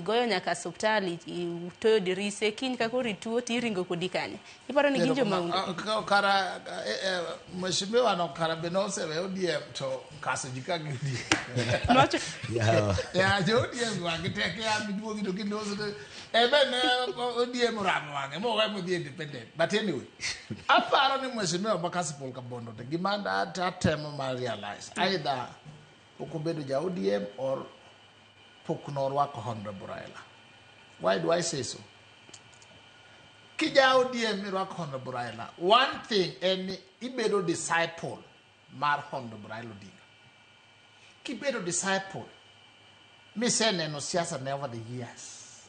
igoyo nyaka hospitali to dirise kiny ka kori tuo tiringo kodi kanye iparo ni ginjo maundu kara mheshimiwa no kara benose we odiem to kaso jikagi nocho ya jodiem wangiteke ya miduogi to kindoso eben odiem ramo wange mo wa mo independent but anyway aparo ni mheshimiwa Kasipul kabondo te gimanda atemo ma realize either okobedo ja odiem or Puknorwako Honorable Raila. Why do I say so? Kija ODM Irwako Honorable Raila. One thing, and Ibedo disciple Mar Honorable Raila Odinga. Kibedo disciple. Me say no siasa never the years.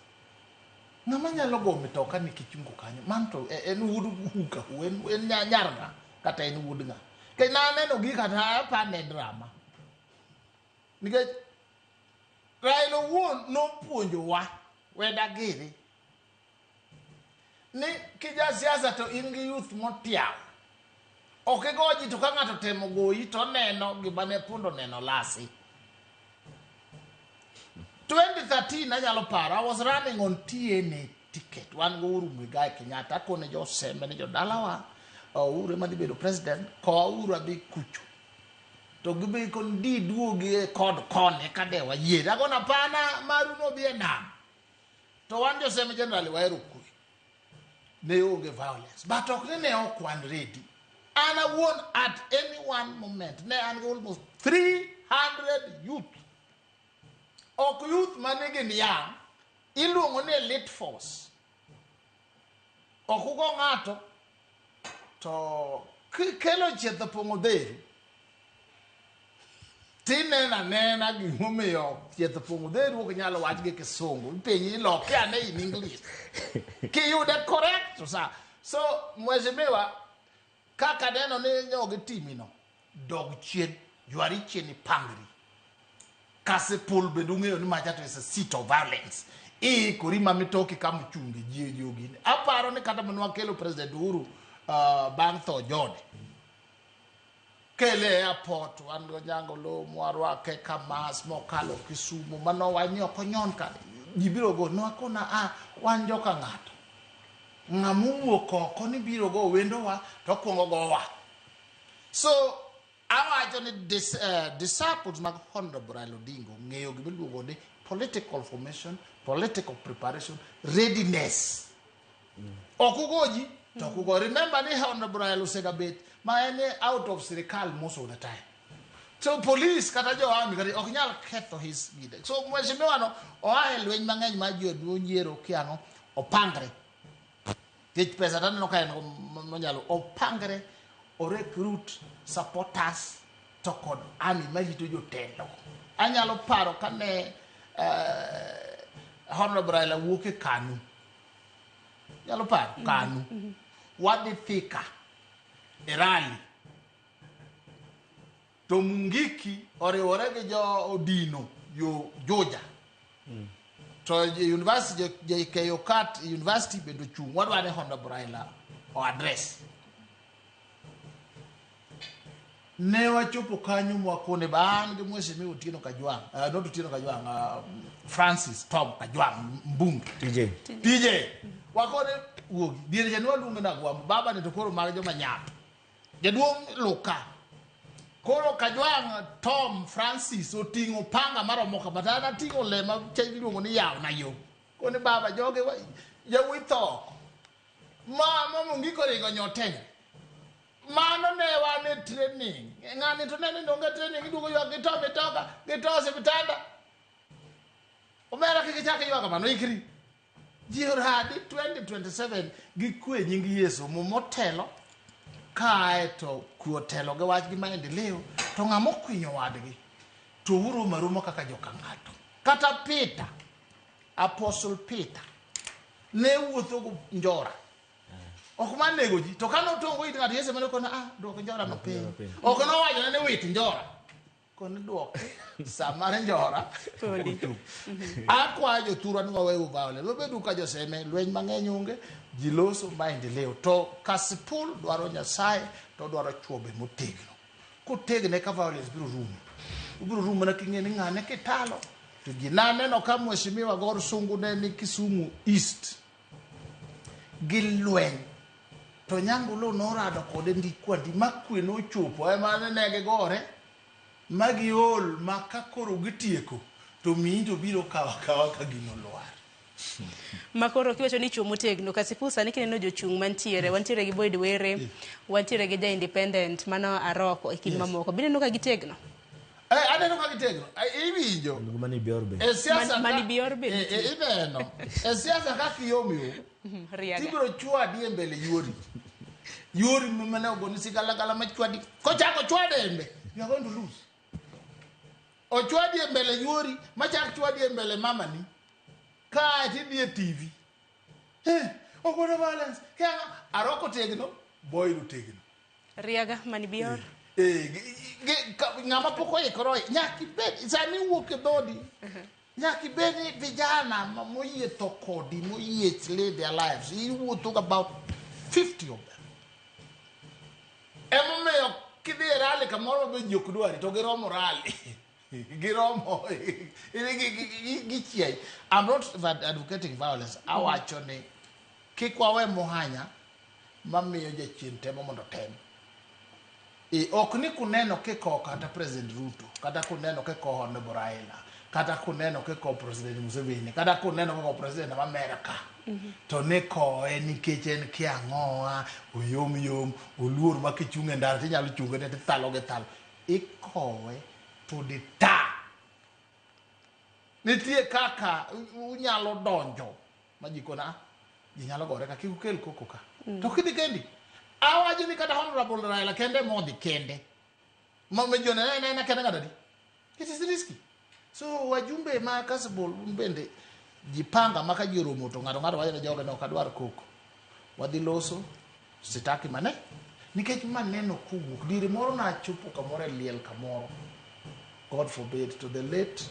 Namanya logo mitoka ni kichungu kanyo. Manto en wudu huka en nyarga kata en wudunga. Kaya na neno gika na pa ne drama. Nika Raila won no puonjo wa weda giri ni kija siasa to in gi youth motiao oke goji to ka ngato temo goyi to neno gibane pundo neno lasi 2013 anyalo paro I was running on TNA ticket wan go uru Muigai Kenyatta kone jo sembe ni jo dalawa uru madi bedo president ko uru abi kuchu to gibe kon di duogi kod kone kade wa yeda gona pana maru no biena to wan jo seme generally wairu ku ne onge violence but ok ne okwan ready and I won at any one moment ne an almost 300 youth ok youth manege ni yang iluongo ne elite force okugo ngato to kelo chetho pongo dheru nena gimomiyo thieth pongo dheru ok nyalo wach gi kisungu penyi loke ane in English kiyude correct so mheshimiwa kaka neno ni nyoge timino dog chien jwari chien pangri Kasipul bende ung'eyo ni Machato is a seat of violence kurima mitoki kama chungi jiogini aparo ni kata manwa kelo president Uhuru bang tho jode kele airport wan nyango lo mwarwa ke kamas mokalo Kisumu mano wanyo konyon ka jibiro go no akona wan joka ngato ngamu ko ni biro go wendo wa to kongo go wa so awacho ni disciples mag Honorable Raila Odinga ngeyo gibiluongo ni political formation, political preparation, readiness okugoji to kugo remember ni Honorable Raila Osegabet ma ene out of sirikal most of the time so police kata jo army kata ok nyal ketho his leader so mheshimiwa no oae lweny mang'eny ma ji oduonyiero kiano opangre tich pesa tano ka en manyalo opangre o recruit supporters to kod army malito jotelo anyalo paro kane Honorable Raila wuok e Kanu nyalo paro Kanu wadhi Thika e rally to Mungiki oriwore gi jo Odino yo Joja to university JKU Kat university bendo chung wadwa ne Honorable Raila o address ne wachopo kanyo mwakone bang de mheshimiwa Otieno Kajwang not Otieno Kajwang Francis Tom Kajwang Mbunge TJ wakone wuogi dire janwa lunga na gwa baba ne to koro mag jo manyap jaduong Luka koro Kajwang Tom Francis otingo panga maromo ka batana tingo lema chegiluongo ni yaw na yo kone baba joge ya witho ma Mungiko ringo nyotene mano ne wane training ngani to nene ndonga training idugo yo gitobe toka gitose bitanda omera kikichaka yo kama no ikri jihoradi 2027 gikwe nyingi Yesu motelo kae to kuotelo ge wach gi maendeleo to ngamo kwinyo wadgi to uru marumo kaka joka ngato kata Peter Apostle Peter ne wuotho go njora okuma nego ji to kano tongo iti ngati Yesu manoko na dwoko njora no pe okono wajo ne wit njora kono dwoko samare njora akwa jo tura ngo wewe vale lobe duka jo seme lweny mang'eny onge jiloso maendeleo to Kasipul dwaro Nyasaye to dwaro chuobe motegno kotegne ka violence biro rum na king'eni ng'ane kitalo to ji naneno ka mheshimiwa Gor Sungu ne ni Kisumu East gi lweny to Nyangolo norado kode ndikwandi makwe nochopo ema ne gigore magiol makakoro gitieko to miyo biro kawa ka gino lwar makoro kiwacho ni chuo motegno Kasipul sani kineno jochung' mantiere wantiere gi Boyd Were wantiere gi ja independent mano Aroko e kind mamoko bineno ka gitegno aneno ka gitegno iwinjo mani biorbe ineno siasa kaka yomyo tibiro chwadi e mbele yori mane ogoni sigalagala machwadi kochako chwade embe you are going to lose ochwadi e mbele yori machak chwadi e mbele mamani ka tidie TV ogono balance kaya Aroko tegno Boyd tegno riaga mani bior ngama poko ikoro nyaki bed sani wuok e dodi nyaki bed vijana moyie to kodi moyie slay their lives you talk about 50 of them meyo kidirale kamoro be jokdwari to giromo rally giromo gichiai. I'm not advocating violence awacho ni kikwawe mohanya mamiyo jachien temo mondo tem ok ni kuneno kiko kata President Ruto kata kuneno kiko Honorable Raila kata kuneno kiko President Museveni kata kuneno kiko President of America to neko nikech en kiang'oa oyom oluor makichunge ndara tinyalo chunge ne talo ge talo ikowe to the ta nitie kaka unyalo donjo majikona jinyalo gore ka kikukel koko ka to kidi kendi awaji ni kata Honorable Raila kende modi kende mamejona na kende ngadadi it is risky so wajumbe ma Kasipul mbende jipanga maka jiromo to ngado wayene joga no kadwar koko wadhi loso sitaki mane nikech maneno kuwuok dire moro na chopo kamoro liel kamoro God forbid to the late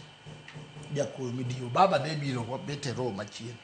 Jakuo Midio baba ne biro bete ro machien